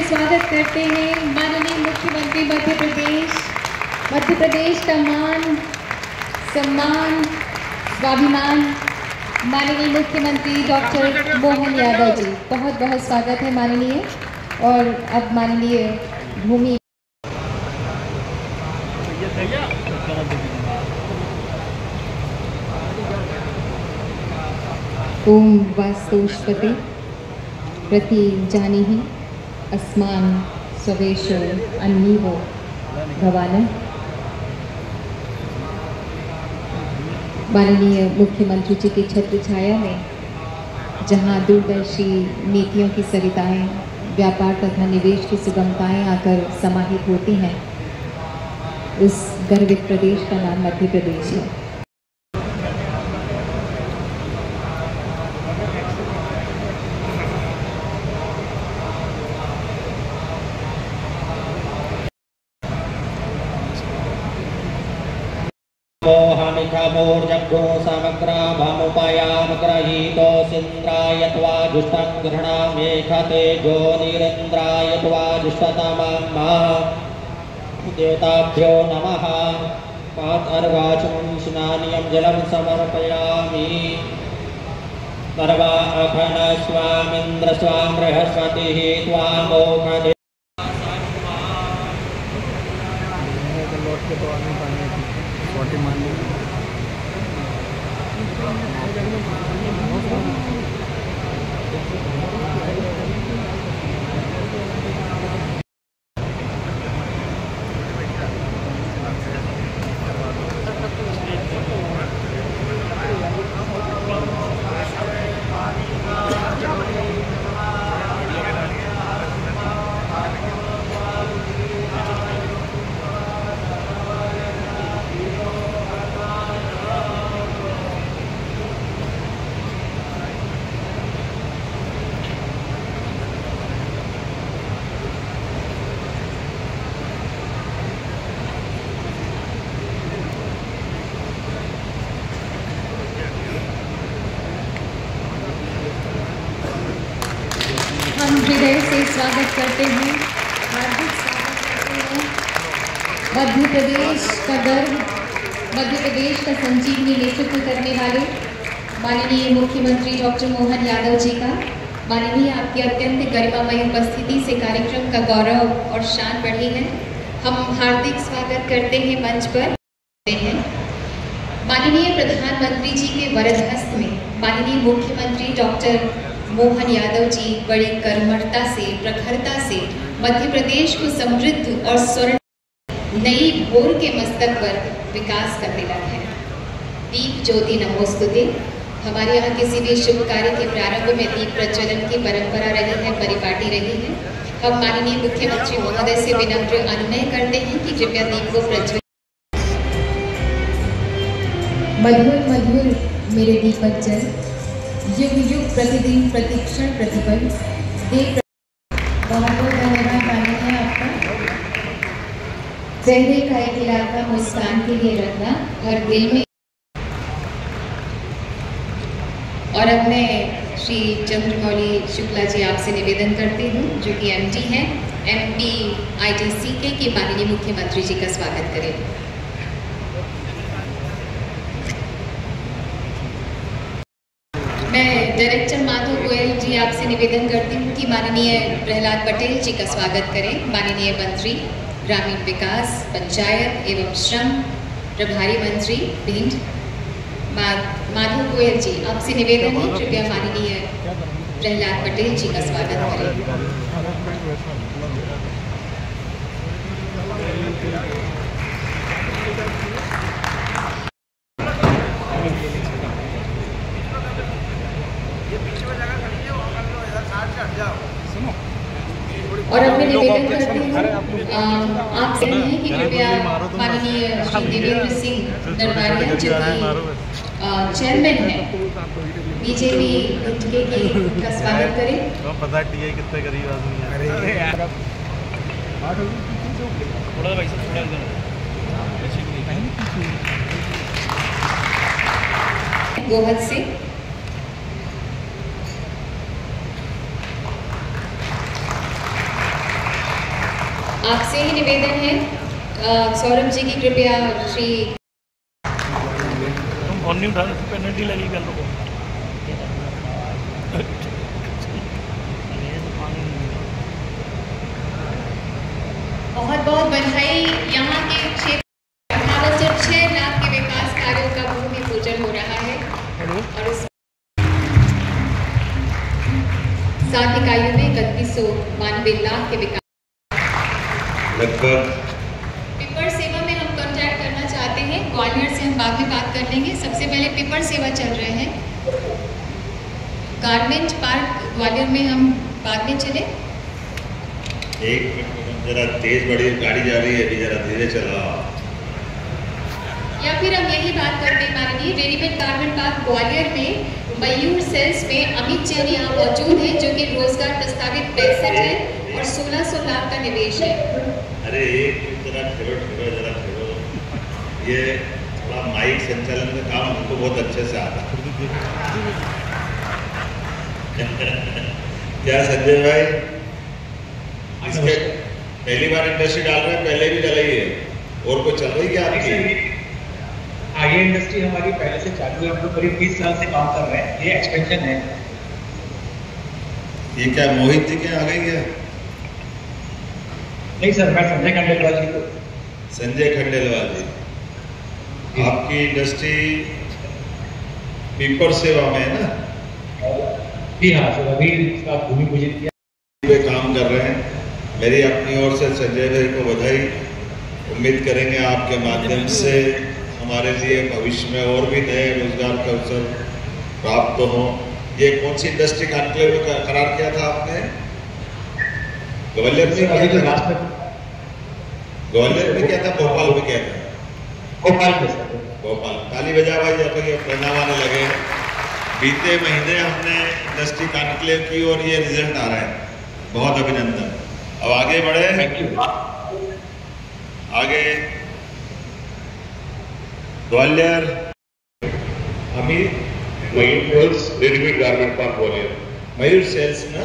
स्वागत करते हैं माननीय मुख्यमंत्री मध्य प्रदेश का मान सम्मान स्वाभिमान माननीय मुख्यमंत्री डॉक्टर मोहन यादव जी। बहुत बहुत स्वागत है माननीय। और अब माननीय भूमि ओम वास्तुष्पते प्रति जानीहि अस्मान स्ववेशो अन्नीवो भवान। माननीय मुख्यमंत्री जी की छत्र छाया में जहां दूरदर्शी नीतियों की सरिताएं, व्यापार तथा निवेश की सुगमताएं आकर समाहित होती हैं, उस गर्वित प्रदेश का नाम मध्य प्रदेश है। मोहनिखमोर्जग्गो समग्राभमुपयामग्रहीतो सिन्द्राय त्वा जुष्टं गृह्णाम्येखते जो निरेन्द्राय त्वा जुष्टतमं देवताभ्यो नमः। पातर्वाचमं स्नानियं जलं समर्पयामि। सर्वा अखन स्वामिन्द्र स्वां बृहस्पतिः त्वामोखदे हम हृदय से स्वागत करते हैं, हार्दिक स्वागत करते हैं मध्य प्रदेश का गर्व, मध्य प्रदेश का संजीवनी नेतृत्व करने वाले माननीय मुख्यमंत्री डॉक्टर मोहन यादव जी का। माननीय, आपकी अत्यंत गरिमामय उपस्थिति से कार्यक्रम का गौरव और शान बढ़ी है। हम हार्दिक स्वागत करते हैं मंच पर हैं माननीय प्रधानमंत्री जी के वरद हस्त में माननीय मुख्यमंत्री डॉक्टर मोहन यादव जी बड़ी कर्मठता से, प्रखरता से मध्य प्रदेश को समृद्ध और स्वर्ण नई भोर के मस्तक पर विकास करने लगे हैं। दीप ज्योति नमोस्तुते। हमारे यहाँ किसी भी शुभ कार्य के प्रारंभ में दीप प्रज्वलन की परंपरा रही है, परिपाटी रही है। हम माननीय मुख्यमंत्री महोदय से विनम्र अनुनय करते हैं कि कृपया दीप को प्रज्वलित। मधुर मधुर मेरे दीपक जल, युग युग प्रतिदिन प्रतिक्षण प्रतिपल देख। बहुत बहुत धन्यवाद माननीय आपका। चेहरे का एक इलाका मुस्कान के लिए रखना हर दिल में। और अब मैं श्री चंद्रमौली शुक्ला जी आपसे निवेदन करती हूँ, जो कि एमडी हैं MPITC के, कि माननीय मुख्यमंत्री जी का स्वागत करें। मैं डायरेक्टर माधव गोयल जी आपसे निवेदन करती हूँ कि माननीय प्रहलाद पटेल जी का स्वागत करें। माननीय मंत्री ग्रामीण विकास, पंचायत एवं श्रम प्रभारी मंत्री भिंड माधव गोयल जी, आपसे निवेदन है कृपया माननीय प्रहलाद पटेल जी का स्वागत करें। और अब मैं निवेदन करती हूँ आपसे है कि कृपया माननीय श्री देवेंद्र सिंह नरवारिया जो कि चेयरमैन है बीजेपी का स्वागत करें। पता टीआई कितने गरीब आदमी है। गोहद से आपसे ही निवेदन है, सौरभ जी की कृपया श्री तुम फोन नहीं उठा रहे, पेनल्टी लगी कल को। बहुत बहुत बधाई। यहाँ के क्षेत्र 6 लाख के विकास कार्यों का भूमि पूजन हो रहा है और उस 7 इकाइयों में 3192 लाख के विकास। लगभग पिपर सेवा में हम कॉन्टैक्ट करना चाहते हैं, ग्वालियर से हम बाद में बात कर लेंगे। सबसे पहले पिपर सेवा चल रहे हैं, गारमेंट पार्क ग्वालियर में हम बाद में चले। एक जरा तेज बड़ी गाड़ी जा रही है, अभी जरा धीरे चला। या फिर हम यही बात करते हैं माननीय, रेडीमेड गारमेंट पार्क ग्वालियर में मयूर सेल्स में अमित जैन यहाँ मौजूद हैं, जो कि रोजगार प्रस्तावित 65 है और 1600 लाख का निवेश है। अरे एक जरा ठहरो, ये थोड़ा माइक संचालन का काम हमको बहुत अच्छे से आता है। क्या संजय भाई, इसके पहली बार इंडस्ट्री डाल रहे हैं? पहले भी डलाई है और कोई चल रही है आपकी? आगे इंडस्ट्री हमारी पहले से चालू है, हम लोग करीब 20 साल से काम कर रहे हैं। ये एक्सपेंशन है। ये क्या मोहित जी के आ गई है? नहीं सर, मैं संजय खंडेलवाल जी को। संजय खंडेलवाल जी, आपकी इंडस्ट्री पेपर सेवा में है ना? जी हाँ सर, अभी इसका भूमि पूजन किया पे काम कर रहे हैं। मेरी अपनी ओर से संजय भाई को बधाई। उम्मीद करेंगे आपके माध्यम से हमारे लिए भविष्य में और भी नए रोजगार के अवसर प्राप्त हो। ये कौन सी इंडस्ट्री कॉन्क्लेव में करार किया था आपने? ग्वालियर में किया था? ग्वालियर में क्या था, भोपाल में क्या था? भोपाल में सर। भोपाल। ताली बजा भाई, जब तक ये परिणाम आने लगे। बीते महीने हमने इंडस्ट्री कॉन्क्लेव की और ये रिजल्ट आ रहा है, बहुत अभिनंदन। अब आगे बढ़े, आगे Gwalior Amit Mayur sales readymade garment park Gwalior. Mayur sales ना?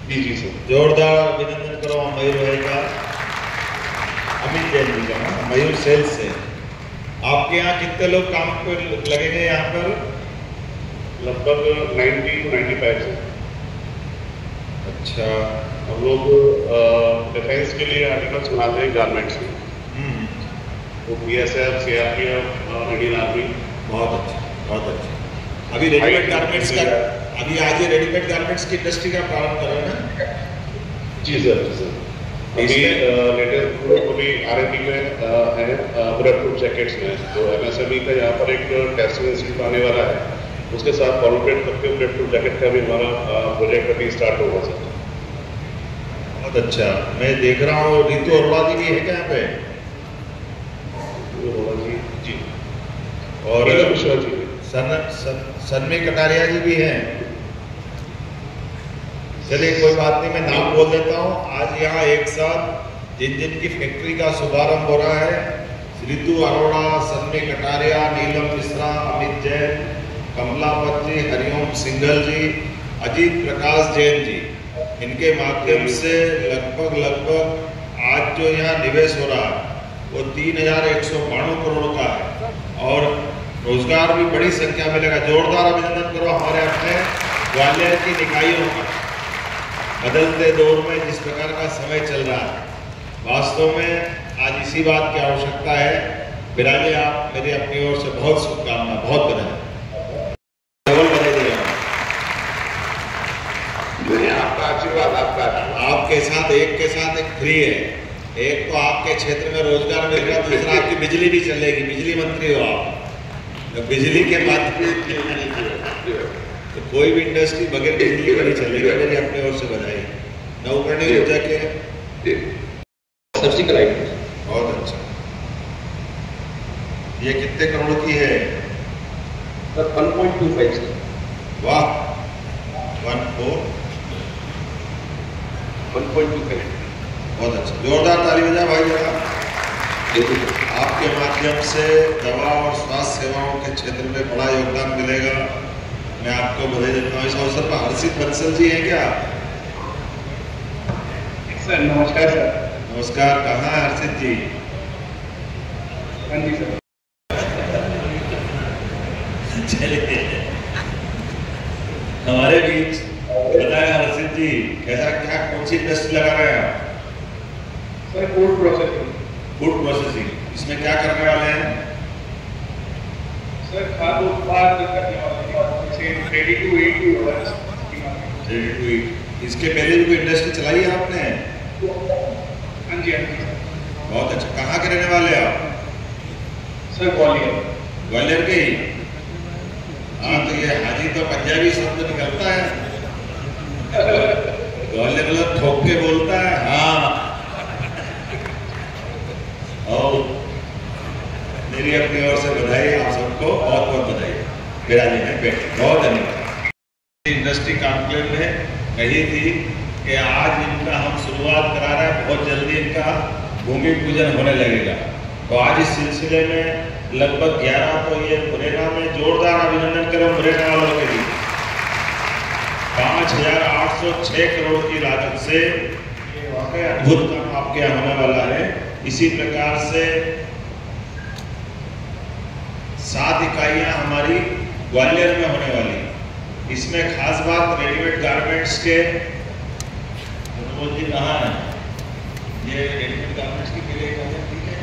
जी सर, जोरदार अभिनंदन करो मयूर भाई का, अमित जैन जी का, मयूर सेल्स से। आपके यहाँ कितने लोग काम पर लगेंगे यहाँ पर? लगभग 90 to 95 से। अच्छा, हम लोग डिफेंस के लिए आर्टिकल्स बनाते हैं गारमेंट्स में, तो BSF, CRPF, इंडियन आर्मी। बहुत अच्छा, बहुत अच्छा। अभी रेडीमेड गारमेंट्स का, अभी आज ये रेडीमेड गारमेंट्स की इंडस्ट्री का प्रारंभ कर रहे हैं ना? जी सर, जी सर। अभी लेटेस्ट अभी R&D में है बुलेट प्रूफ जैकेट्स में, तो MSME का यहाँ पर एक टेस्टिंग इंस्टीट्यूट आने वाला है, उसके साथ कॉर्पोरेट करके बुलेट प्रूफ जैकेट का भी हमारा प्रोजेक्ट अभी स्टार्ट होगा सर। बहुत अच्छा। मैं देख रहा हूँ रितु अरोड़ा जी भी है क्या यहाँ पे? जी, और मिश्रा जी, सन्मी कटारिया जी भी हैं। चलिए कोई बात नहीं, मैं नाम बोल देता हूँ। आज यहाँ एक साथ जिन जिन की फैक्ट्री का शुभारंभ हो रहा है, रितु अरोड़ा, सन्मी कटारिया, नीलम मिश्रा, अमित जैन, कमलापत जी, हरिओम सिंघल जी, अजीत प्रकाश जैन जी, इनके माध्यम से लगभग आज जो यहाँ निवेश हो रहा है वो 3192 करोड़ का है और रोजगार भी बड़ी संख्या में लगा। जोरदार अभिनंदन करो हमारे अपने ग्वालियर की इकाइयों का। बदलते दौर में जिस प्रकार का समय चल रहा है, वास्तव में आज इसी बात की आवश्यकता है। बिराजे आप मेरी अपनी ओर से बहुत शुभकामना, बहुत बधाई। आपका आशीर्वाद, आपके साथ एक फ्री है। एक तो आपके क्षेत्र में रोजगार मिल रहा, दूसरा आपकी बिजली भी चलेगी। बिजली मंत्री हो आप, तो बिजली के माध्यम तो कोई भी इंडस्ट्री बगैर बिजली का नहीं चलेगी। मेरी अपनी ओर से बधाई। नवकरणीय ऊर्जा के सब्सिडी कराई। बहुत अच्छा। ये कितने करोड़ की है? सर 1.25। वाह, 1.25। बहुत अच्छा, जोरदार ताली बजा भाई जरा। आपके माध्यम से दवा और स्वास्थ्य सेवाओं के क्षेत्र में बड़ा योगदान मिलेगा, मैं आपको बधाई देता हूँ। इस अवसर पर हर्षित बंसल जी हैं क्या? सर नमस्कार सर। नमस्कार, कहाँ है हर्षित जी? हाँ जी सर। चलिए हमारे बीच बताया हर्षित जी, कैसा क्या कौन सी इंडस्ट्री लगा रहे हैं आप? Sir food processing. Food processing, इसमें क्या करने वाले हैं? सर खाद्य उत्पाद करने वाले हैं, जैसे रेडी टू ईट भी होगा। Ready to eat. इसके पहले भी कोई इंडस्ट्री चलाई है आपने? हाँ जी हाँ जी। बहुत अच्छा। कहाँ के रहने वाले हैं आप? सर ग्वालियर। ग्वालियर के ही? हाँ, तो ये हाजी तो पंजाबी शब्द निकलता है, ग्वालियर लोग ठोक के बोलता है। हाँ, और मेरी अपनी ओर से बधाई, आप सबको बहुत बहुत बधाई। बिराजी में बैठे, बहुत धन्यवाद। इंडस्ट्री कॉन्क्लेव में कही थी कि आज इनका हम शुरुआत करा रहे हैं, बहुत जल्दी इनका भूमि पूजन होने लगेगा। तो आज इस सिलसिले में लगभग 11 तो ये मुरैना में जोरदार अभिनंदन करें मुरैना वालों के लिए। 5,806 करोड़ की लागत से वाकई अद्भुत काम आपके यहाँ होने वाला है। इसी प्रकार से 7 इकाइयां हमारी ग्वालियर में होने वाली। इसमें खास बात रेडीमेड गारमेंट्स के, जी कहाँ है ये रेडीमेड गारमेंट्स की पहले इकाइयां? ठीक है,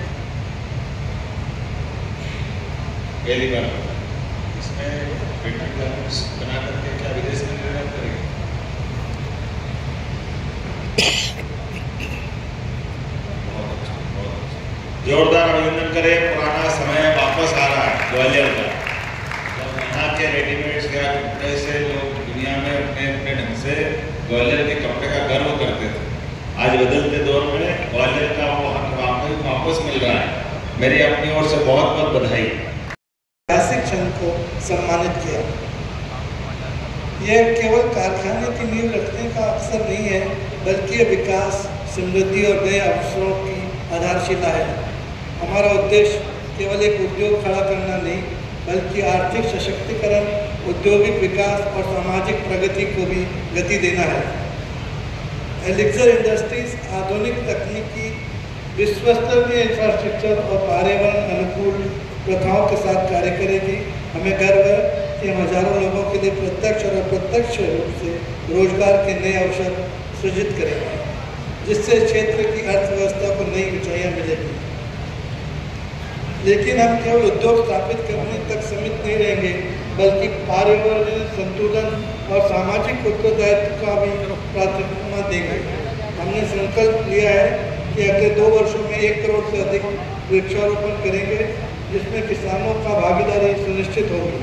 पहली बार इसमें रेडीमेड गारमेंट्स बना करके क्या विदेश में निर्यात करेंगे? जोरदार अभिनंदन करें। पुराना समय वापस आ रहा है ग्वालियर का, जब यहाँ के रेडीमेड या कपड़े से लोग दुनिया में अपने अपने ढंग से ग्वालियर के कपड़े का गर्व करते थे। आज बदलते दौर में ग्वालियर का वो हक वापस मिल रहा है। मेरी अपनी ओर से बहुत बहुत बधाई। ऐतिहासिक क्षण को सम्मानित किया। यह केवल कारखाने की नींव रखने का अवसर नहीं है, बल्कि विकास, समृद्धि और नए अवसरों की आधारशिला है। हमारा उद्देश्य केवल एक उद्योग खड़ा करना नहीं, बल्कि आर्थिक सशक्तिकरण, औद्योगिक विकास और सामाजिक प्रगति को भी गति देना है। एलिक्सर इंडस्ट्रीज आधुनिक तकनीकी, विश्वस्तरीय इंफ्रास्ट्रक्चर और पर्यावरण अनुकूल प्रथाओं के साथ कार्य करेगी। हमें गर्व है कि हम हजारों लोगों के लिए प्रत्यक्ष और अप्रत्यक्ष रूप से रोजगार के नए अवसर सृजित करेंगे, जिससे क्षेत्र की अर्थव्यवस्था को नई ऊंचाइयां मिलेगी। लेकिन हम केवल उद्योग स्थापित करने तक सीमित नहीं रहेंगे, बल्कि पर्यावरण संतुलन और सामाजिक उत्तरदायित्व का भी प्राथमिकता देंगे। हमने संकल्प लिया है कि अगले 2 वर्षों में 1 करोड़ से अधिक वृक्षारोपण करेंगे, जिसमें किसानों का भागीदारी सुनिश्चित होगी।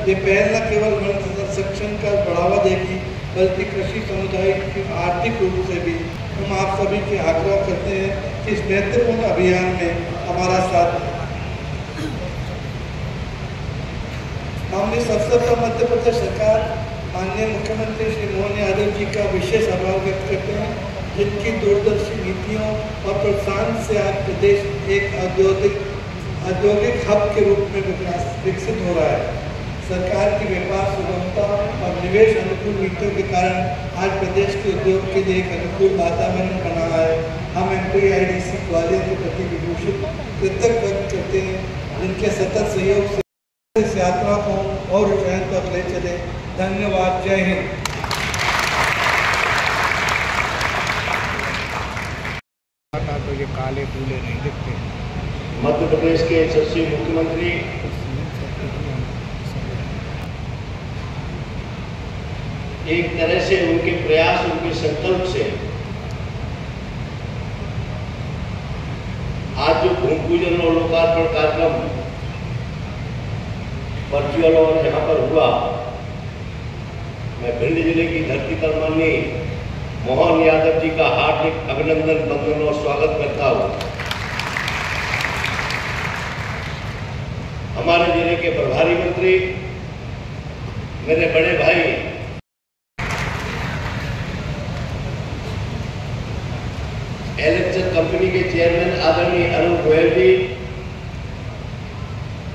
ये पहल न केवल वन संरक्षण का बढ़ावा देगी, बल्कि कृषि समुदाय की आर्थिक रूप से भी। हम आप सभी के आग्रह करते हैं कि इस महत्वपूर्ण अभियान में हमारा साथ दें। हम इस अवसर पर मध्य प्रदेश सरकार, माननीय मुख्यमंत्री श्री मोहन यादव जी का विशेष आभार व्यक्त करते हैं, जिनकी दूरदर्शी नीतियों और प्रोत्साहन से आज प्रदेश एक औद्योगिक हब के रूप में विकसित हो रहा है। सरकार की व्यापार सुगमता और निवेश अनुकूल नीतियों के कारण आज प्रदेश के उद्योग के लिए एक अनुकूल वातावरण बना है। हम MPIDC ग्वालियर के प्रति विभूषित कृतज्ञ व्यक्त करते हैं, जिनके सतत सहयोग से इस यात्रा को और ऊंचाई तक ले चले। धन्यवाद। जय हिंद। तो ये काले कूले नहीं दिखते। मध्य प्रदेश के यशस्वी मुख्यमंत्री एक तरह से उनके प्रयास, उनके संकल्प से आज जो भूमि पूजन और लोकार्पण कार्यक्रम वर्चुअल और यहाँ पर हुआ, मैं भिंड जिले की धरती पर माननीय मोहन यादव जी का हार्दिक अभिनंदन, वंदन और स्वागत करता हूँ। हमारे जिले के प्रभारी मंत्री, मेरे बड़े भाई एलेक्सर कंपनी के चेयरमैन आदरणीय अरुण गोयल जी,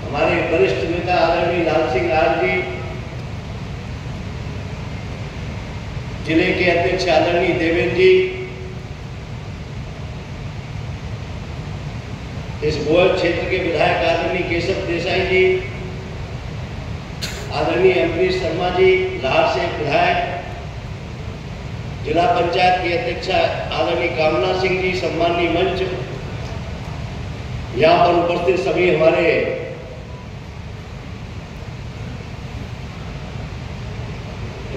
हमारे वरिष्ठ नेता आदरणीय लाल सिंह राज जी, जिले के अध्यक्ष आदरणीय देवेंद्र जी, गोयल क्षेत्र के विधायक आदरणीय केशव देसाई जी, आदरणीय अमरीश शर्मा जी, लाहौर से विधायक, जिला पंचायत की अध्यक्षा आदरणीय कामना सिंह जी, सम्मानीय मंच, यहाँ पर उपस्थित सभी हमारे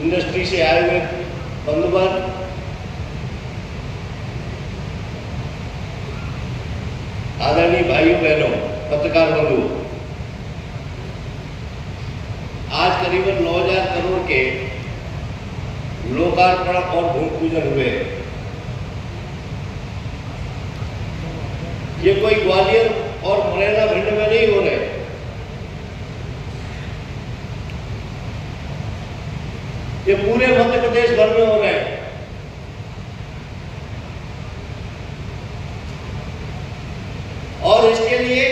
इंडस्ट्री से आए हुए बंधुवर्ग, आदरणीय भाइयों बहनों, पत्रकार बंधु, आज करीबन 9,000 करोड़ के लोकार्पण और भूमि पूजन हुए। ये कोई ग्वालियर और मुरैना भिंड में नहीं हो रहे, ये पूरे मध्य प्रदेश भर में हो रहे हैं। और इसके लिए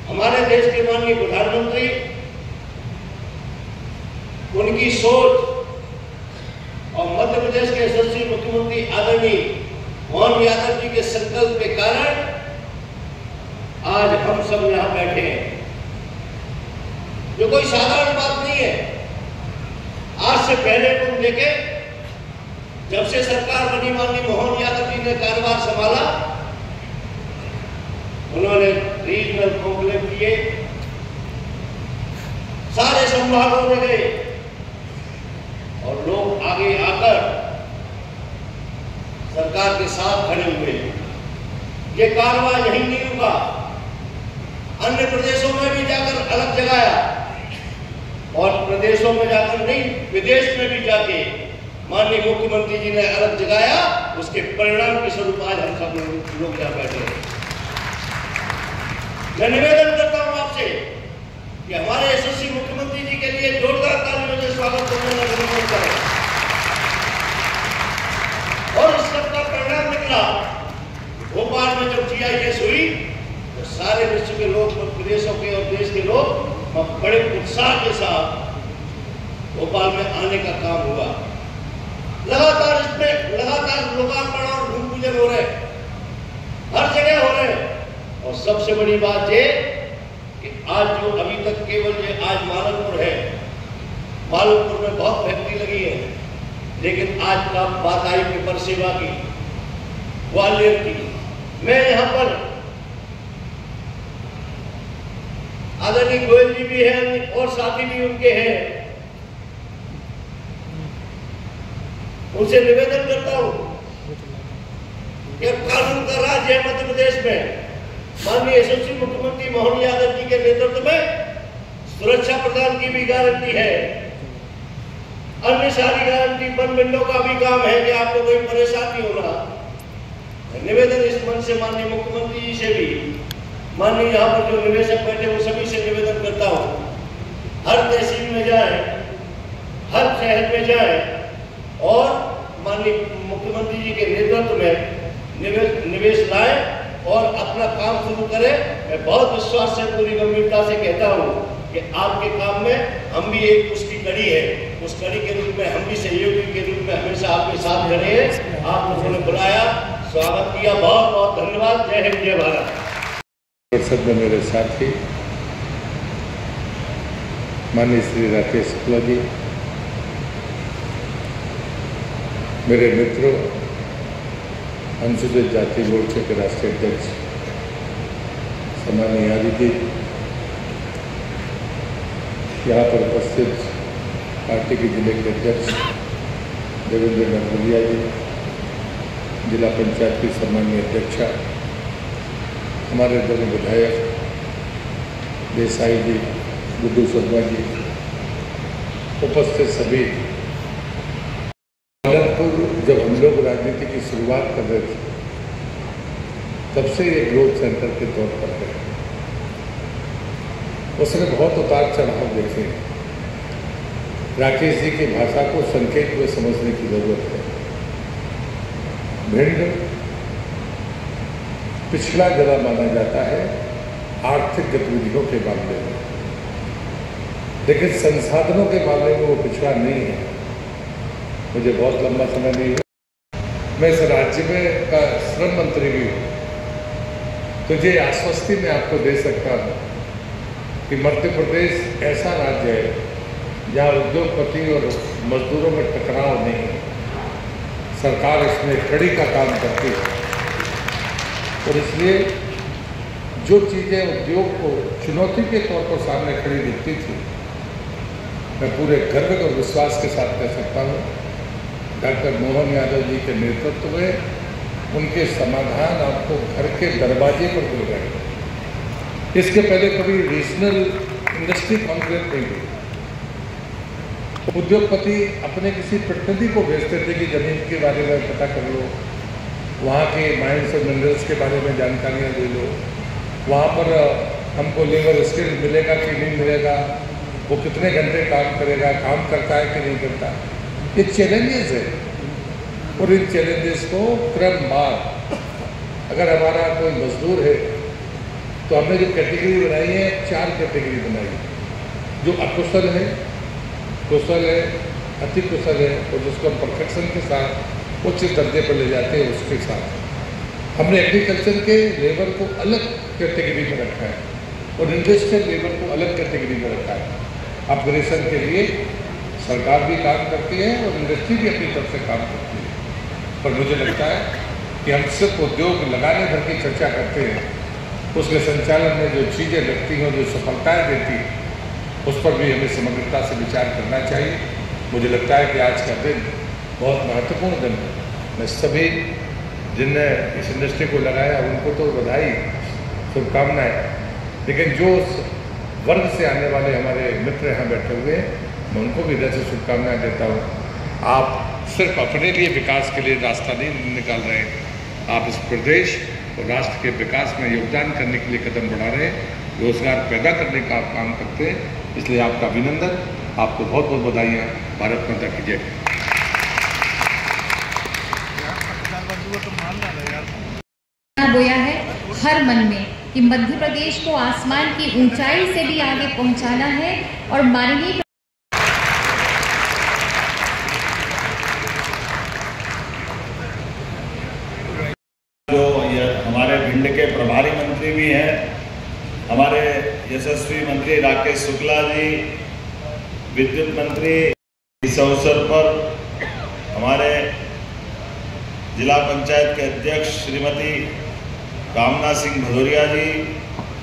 हमारे देश के माननीय प्रधानमंत्री, उनकी सोच और मध्य प्रदेश के यशस्वी मुख्यमंत्री आदरणीय मोहन यादव जी के संकल्प के कारण आज हम सब यहां बैठे हैं। जो कोई साधारण बात नहीं है। आज से पहले तुम देखे, जब से सरकार बनी माननीय मोहन यादव जी ने कार्यभार संभाला, उन्होंने रीजनल कॉन्क्लेव किए, सारे संभागों में गए और लोग आगे आकर सरकार के साथ खड़े हुए। ये कारवां यहीं नहीं रुका, अन्य प्रदेशों में भी जाकर अलग जगाया और प्रदेशों में जाकर नहीं, विदेश में भी जाके माननीय मुख्यमंत्री जी ने अलग जगाया। उसके परिणाम के स्वरूप आज हम सब लोग यहाँ बैठे हैं। मैं निवेदन करता हूं आपसे कि हमारे यशस्वी मुख्यमंत्री जी के लिए जोरदार तालियों से स्वागत करने का निवेदन करें। और इस सबका परिणाम निकला, भोपाल में जब GIS हुई तो सारे विश्व के लोग, प्रदेशों के और देश के लोग बड़े उत्साह के साथ भोपाल में आने का काम हुआ। लगातार इसमें लोकार्पण और भूमि पूजन हो रहे, हर जगह हो रहे। और सबसे बड़ी बात ये कि आज जो अभी तक केवल ये आज मालनपुर है, मालनपुर में बहुत फैक्ट्री लगी है, लेकिन आज का बात आई पेपर सेवा की, ग्वालियर की। मैं यहाँ पर आदरणीय गोयल जी भी हैं और साथी भी उनके हैं, उनसे निवेदन करता हूं कि कानून का राज है मध्य प्रदेश में। माननीय यशस्वी मुख्यमंत्री मोहन यादव जी के नेतृत्व में सुरक्षा प्रदान की भी गारंटी है, अन्य सारी गारंटी वन विंडो का भी काम है कि आपको कोई परेशानी होना। निवेदन इस मंच से माननीय मुख्यमंत्री जी से भी, माननीय यहाँ पर जो निवेशक बैठे वो सभी से निवेदन करता हूँ, हर तहसील में जाए, हर शहर में जाए और माननीय मुख्यमंत्री जी के नेतृत्व में निवेश लाए और अपना काम शुरू करें। मैं बहुत विश्वास से, पूरी गंभीरता से कहता हूँ कि आपके काम में हम भी एक उसकी कड़ी है, उस कड़ी के रूप में हम भी सहयोगी के रूप में हमेशा आपके साथ खड़े हैं। आप लोगों ने बुलाया, स्वागत किया, बहुत बहुत धन्यवाद। जय हिंद, जय भारत। परिषद में मेरे साथी माननीय श्री राकेश शुक्ला जी, मेरे मित्रों, अनुसूचित जाति मोर्चे के राष्ट्रीय अध्यक्ष सम्मानीय यादव जी, यहाँ पर उपस्थित पार्टी के जिले के अध्यक्ष देवेंद्र नरवलिया जी, जिला पंचायत की सम्मानीय अध्यक्षा, हमारे दोनों विधायक देसाई जी, गुड्डू शर्मा जी, उपस्थित सभी। जब हम लोग राजनीति की शुरुआत कर रहे थे तब से ये ग्रोथ सेंटर के तौर पर है। उसमें बहुत उतार चढ़ाव देखे। राकेश जी की भाषा को संकेत में समझने की जरूरत है। भिंड पिछड़ा जिला माना जाता है आर्थिक गतिविधियों के मामले में, लेकिन संसाधनों के मामले में वो पिछड़ा नहीं है। मुझे बहुत लंबा समय नहीं हुआ, मैं इस राज्य में का श्रम मंत्री भी हूँ। तुझे आश्वस्ति में आपको दे सकता हूँ कि मध्य प्रदेश ऐसा राज्य है जहाँ उद्योगपति और मजदूरों में टकराव नहीं है। सरकार इसमें कड़ी का काम करती है और इसलिए जो चीज़ें उद्योग को चुनौती के तौर पर सामने खड़ी दिखती थी, मैं पूरे गर्व और विश्वास के साथ कह सकता हूँ डॉक्टर मोहन यादव जी के नेतृत्व में उनके समाधान आपको घर के दरवाजे पर मिल रहे हैं। इसके पहले कभी रीजनल इंडस्ट्री कॉन्क्लेव नहीं हुई। उद्योगपति अपने किसी प्रतिनिधि को भेजते थे कि जमीन के बारे में पता कर लो, वहाँ के माइंस और मिनरल्स के बारे में जानकारियाँ ले लो, वहाँ पर हमको लेबर स्किल मिलेगा कि नहीं मिलेगा, वो कितने घंटे काम करेगा, काम करता है कि नहीं करता। ये चैलेंजेस है और इन चैलेंजेस को क्रमवार, अगर हमारा कोई मजदूर है तो हमने जो कैटेगरी बनाई है 4 कैटेगरी बनाई है। जो अकुशल है, कुशल है, अति कुशल है और जिसको हम परफेक्शन के साथ उच्च दर्जे पर ले जाते हैं उसके साथ हमने एग्रीकल्चर के लेबर को अलग कैटेगरी में रखा है और इंडस्ट्रियल लेबर को अलग कैटेगरी में रखा है। अपग्रेडेशन के लिए सरकार भी काम करती है और इंडस्ट्री भी अपनी तरफ से काम करती है। पर मुझे लगता है कि हम सिर्फ उद्योग लगाने भर की चर्चा करते हैं, उसके संचालन में जो चीज़ें लगती हैं, जो सफलताएं देती हैं, उस पर भी हमें समग्रता से विचार करना चाहिए। मुझे लगता है कि आज का दिन बहुत महत्वपूर्ण दिन है। मैं सभी जिनने इस इंडस्ट्री को लगाया उनको तो बधाई, शुभकामनाएँ, लेकिन जो वर्ग से आने वाले हमारे मित्र यहाँ बैठे हुए हैं, मैं उनको भी हृदय से शुभकामनाएँ देता हूँ। आप सिर्फ अपने लिए विकास के लिए रास्ता नहीं निकाल रहे हैं, आप इस प्रदेश और राष्ट्र के विकास में योगदान करने के लिए कदम बढ़ा रहे हैं, रोजगार पैदा करने का आप काम करते हैं। इसलिए आपका अभिनंदन, आपको बहुत बहुत बधाइयाँ। भारत माता की जय। बोया है हर मन में कि मध्य प्रदेश को आसमान की ऊंचाई से भी आगे पहुंचाना है और माननीय जो हमारे भिंड के प्रभारी मंत्री भी हैं, हमारे यशस्वी मंत्री राकेश शुक्ला जी, विद्युत मंत्री, इस अवसर पर हमारे जिला पंचायत के अध्यक्ष श्रीमती कामना सिंह भदौरिया जी,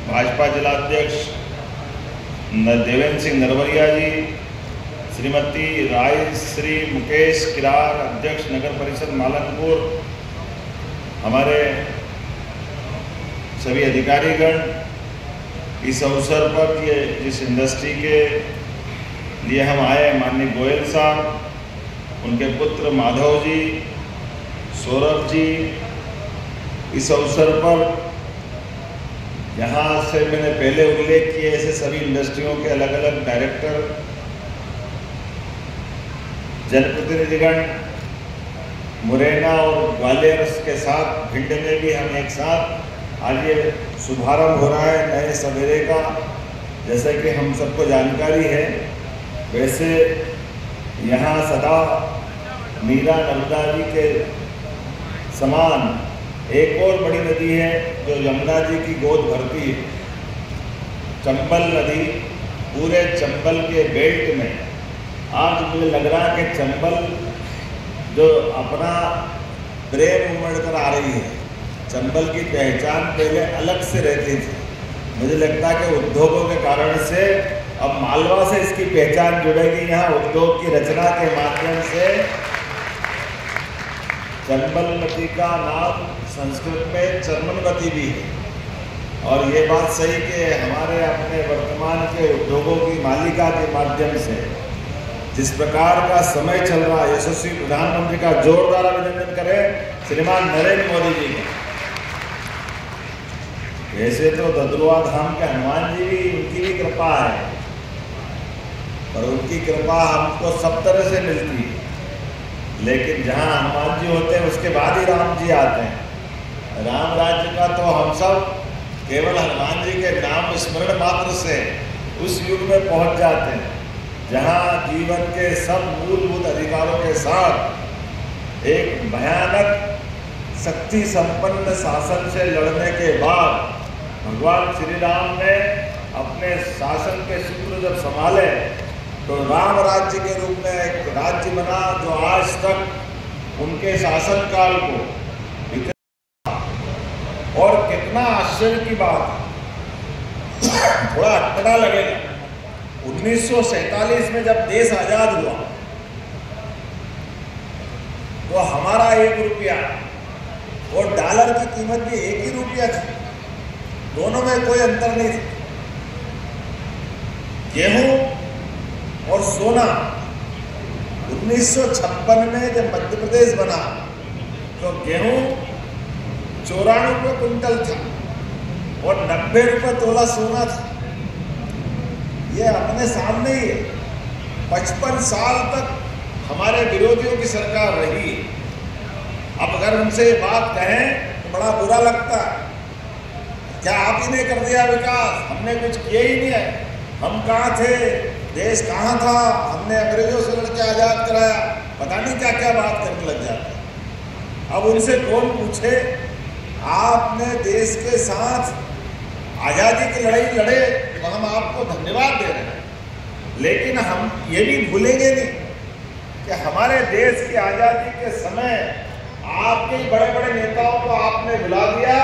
भाजपा जिला अध्यक्ष देवेंद्र सिंह नरवरिया जी, श्रीमती राय श्री मुकेश किरार, अध्यक्ष नगर परिषद मालनपुर, हमारे सभी अधिकारीगण, इस अवसर पर ये जिस इंडस्ट्री के लिए हम आए, माननीय गोयल साहब, उनके पुत्र माधव जी, सौरभ जी, इस अवसर पर यहाँ से मैंने पहले उल्लेख किए ऐसे सभी इंडस्ट्रियों के अलग अलग डायरेक्टर, जनप्रतिनिधिगण, मुरैना और ग्वालियर के साथ भिंड में भी हम एक साथ आज ये शुभारंभ हो रहा है नए सवेरे का। जैसे कि हम सबको जानकारी है, वैसे यहाँ सदा मीरा नर्मदा जी के समान एक और बड़ी नदी है जो यमुना जी की गोद भरती है, चंबल नदी। पूरे चंबल के बेल्ट में आज मुझे लग रहा है कि चंबल जो अपना ब्रेन मूवमेंट कर आ रही है, चंबल की पहचान पहले अलग से रहती थी। मुझे लगता है कि उद्योगों के कारण से अब मालवा से इसकी पहचान जुड़ेगी। यहाँ उद्योग की रचना के माध्यम से चंबल नदी का नाम संस्कृत में चर्मनवती भी है और ये बात सही कि हमारे अपने वर्तमान के उद्योगों की मालिका के माध्यम से जिस प्रकार का समय चल रहा है, यशस्वी प्रधानमंत्री का जोरदार अभिनंदन करें श्रीमान नरेंद्र मोदी जी का। वैसे तो ददुआ धाम के हनुमान जी भी, उनकी भी कृपा है, पर उनकी कृपा हमको सब तरह से मिलती है, लेकिन जहाँ हनुमान जी होते हैं उसके बाद ही राम जी आते हैं। राम राज्य का तो हम सब केवल हनुमान जी के नाम स्मरण मात्र से उस युग में पहुंच जाते हैं जहाँ जीवन के सब मूलभूत अधिकारों के साथ एक भयानक शक्ति संपन्न शासन से लड़ने के बाद भगवान श्री राम ने अपने शासन के सूत्र जब संभाले तो राम राज्य के रूप में एक राज्य बना जो आज तक उनके शासन काल को इतना, और कितना आश्चर्य की बात, थोड़ा अटपटा लगेगा, 1947 में जब देश आजाद हुआ तो हमारा 1 रुपया और डॉलर की कीमत भी 1 ही रुपया थी, दोनों में कोई अंतर नहीं था। गेहूं और सोना 1956 में जब मध्य प्रदेश बना तो गेहूं 94 रुपये क्विंटल था और 90 रुपये तोला सोना था। ये अपने सामने ही है। 55 साल तक हमारे विरोधियों की सरकार रही। अब अगर उनसे बात कहें तो बड़ा बुरा लगता है, क्या आप ही ने कर दिया विकास, हमने कुछ किया ही नहीं है, हम कहाँ थे, देश कहाँ था, हमने अंग्रेजों से लड़के आज़ाद कराया, पता नहीं क्या क्या बात करने लग जाते हैं। अब उनसे कौन पूछे, आपने देश के साथ आज़ादी की लड़ाई लड़े तो हम आपको धन्यवाद दे रहे हैं, लेकिन हम ये भी भूलेंगे नहीं कि हमारे देश की आज़ादी के समय आपके बड़े बड़े नेताओं को आपने बुला दिया।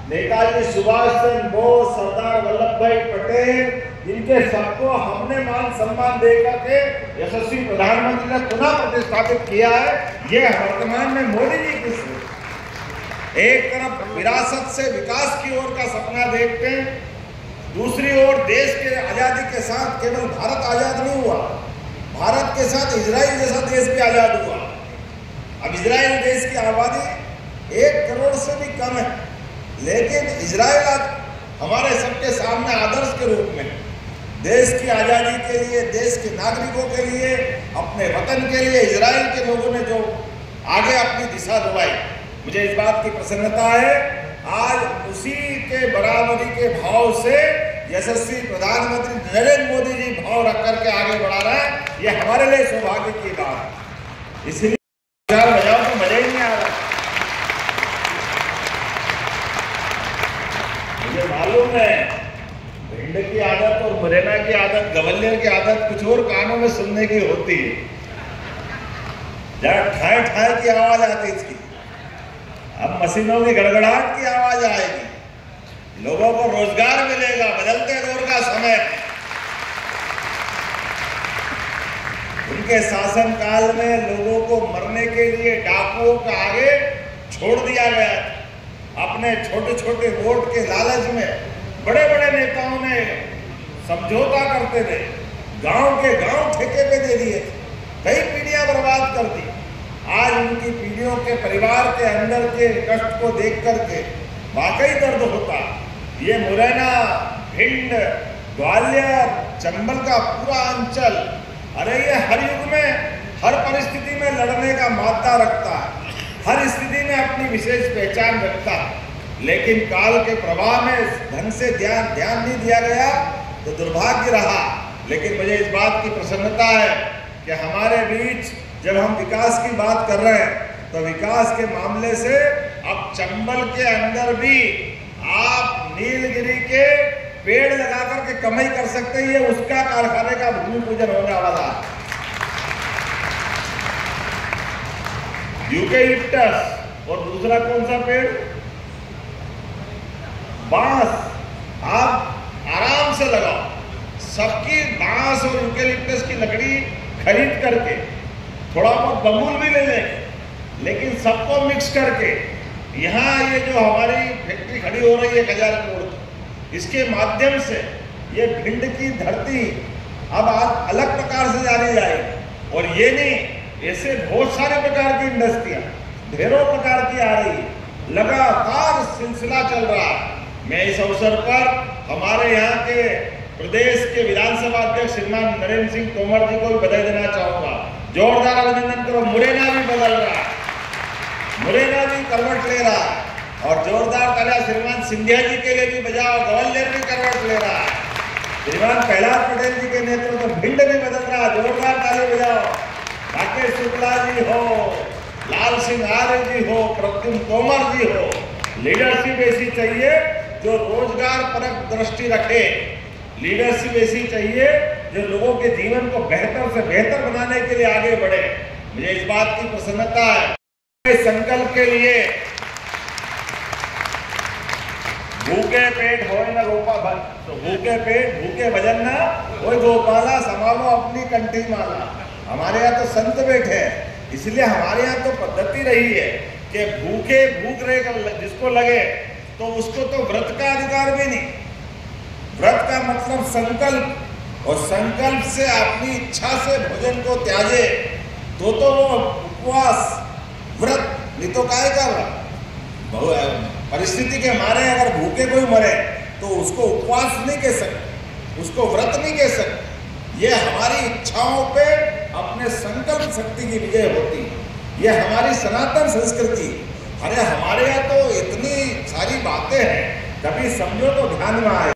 नेताजी सुभाष चंद्र बोस, सरदार वल्लभ भाई पटेल, जिनके सबको हमने मान सम्मान देकर के यशस्वी प्रधानमंत्री ने पुनः प्रतिष्ठापित किया है। ये वर्तमान में मोदी जी की सोच, एक तरफ विरासत से विकास की ओर का सपना देखते हैं, दूसरी ओर देश के आजादी के साथ केवल भारत आजाद नहीं हुआ, भारत के साथ इजराइल जैसा देश भी आजाद हुआ। अब इजराइल देश की आबादी 1 करोड़ से भी कम है, लेकिन इजराइल आज हमारे सबके सामने आदर्श के रूप में देश की आज़ादी के लिए, देश के नागरिकों के लिए, अपने वतन के लिए इजराइल के लोगों ने जो आगे अपनी दिशा दबाई, मुझे इस बात की प्रसन्नता है। आज उसी के बराबरी के भाव से यशस्वी प्रधानमंत्री नरेंद्र मोदी जी भाव रख करके आगे बढ़ा रहे हैं, ये हमारे लिए सौभाग्य की बात है। इसलिए बजाओ तो मजा ही नहीं आ रहा। मुझे मालूम है भिंड की आदत और मुरैना की आदत, गवलियर की आदत कुछ और कानों में सुनने की होती है, जहाँ ठाए ठाए की आवाज आती थी, अब मशीनों की गड़गड़ाहट की आवाज आएगी, लोगों को रोजगार मिलेगा, बदलते दौर का समय। उनके शासनकाल में लोगों को मरने के लिए डाकुओं के आगे छोड़ दिया गया। अपने छोटे छोटे वोट के लालच में बड़े बड़े नेताओं ने समझौता करते थे, गांव के गांव ठेके पे दे दिए, कई पीढ़ियां बर्बाद कर दी। आज उनकी पीढ़ियों के परिवार के अंदर के कष्ट को देख करके वाकई दर्द होता। ये मुरैना, भिंड, ग्वालियर, चंबल का पूरा अंचल, अरे ये हर युग में, हर परिस्थिति में लड़ने का मादा रखता है, हर स्थिति में अपनी विशेष पहचान रखता है, लेकिन काल के प्रभाव में ढंग से ध्यान नहीं दिया गया तो दुर्भाग्य रहा। लेकिन मुझे इस बात की प्रसन्नता है कि हमारे बीच जब हम विकास की बात कर रहे हैं तो विकास के मामले से अब चंबल के अंदर भी आप नीलगिरी के पेड़ लगा करके कमाई कर सकते हैं। ये उसका कारखाने का भूमि पूजन होने वाला है। यूकेलिप्टस और दूसरा कौन सा पेड़, बांस, आप आराम से लगाओ। सबकी बांस और यूकेलिप्टस की लकड़ी खरीद करके थोड़ा बहुत बबूल भी ले लें, लेकिन सबको मिक्स करके यहाँ ये जो हमारी फैक्ट्री खड़ी हो रही है 1000 करोड़ की, इसके माध्यम से ये भिंड की धरती अब आज अलग प्रकार से जानी जाएगी। और ये नहीं, ऐसे बहुत सारे प्रकार की इंडस्ट्रियां ढेरों प्रकार की आ रही है, लगातार सिलसिला चल रहा है। मैं इस अवसर पर हमारे यहाँ के प्रदेश के विधानसभा अध्यक्ष श्रीमान नरेंद्र सिंह तोमर जी को भी बधाई देना चाहूंगा। जोरदार अभिनंदन करो। मुरैना भी बदल रहा है, मुरैना भी करवट ले रहा है, और जोरदार तालियां श्रीमान सिंधिया जी के लिए भी बजाओ। ग्वालियर भी करवट ले रहा है, श्रीमान प्रहलाद पटेल जी के नेतृत्व में भिंड भी बदल रहा है, जोरदार ताली बजाओ। राकेश शुक्ला जी हो, लाल सिंह आर्य जी हो, प्रद्युम्न तोमर जी हो, लीडरशिप ऐसी चाहिए जो रोजगार परक दृष्टि रखे। लीडरशिप ऐसी चाहिए जो लोगों के जीवन को बेहतर से बेहतर बनाने के लिए आगे बढ़े। मुझे इस बात की प्रसन्नता है। संकल्प के लिए भूखे पेट होए न गोपाल, तो भूखे पेट भूखे भजन ना होए गोपाला, संभालो अपनी कंठी माला। हमारे यहाँ तो संत बैठे हैं, इसलिए हमारे यहाँ तो पद्धति रही है कि भूखे भूख रहे जिसको लगे तो उसको तो व्रत का अधिकार भी नहीं। व्रत का मतलब संकल्प, और संकल्प से अपनी इच्छा से भोजन को त्यागे तो वो उपवास व्रत नहीं तो काहे का व्रत। परिस्थिति के मारे अगर भूखे कोई मरे तो उसको उपवास नहीं कह सकते, उसको व्रत नहीं कह सकते। ये हमारी इच्छाओं पे अपने संकल्प शक्ति की विजय होती है। ये हमारी सनातन संस्कृति। अरे हमारे यहाँ तो इतनी सारी बातें हैं, कभी समझो तो ध्यान में आए।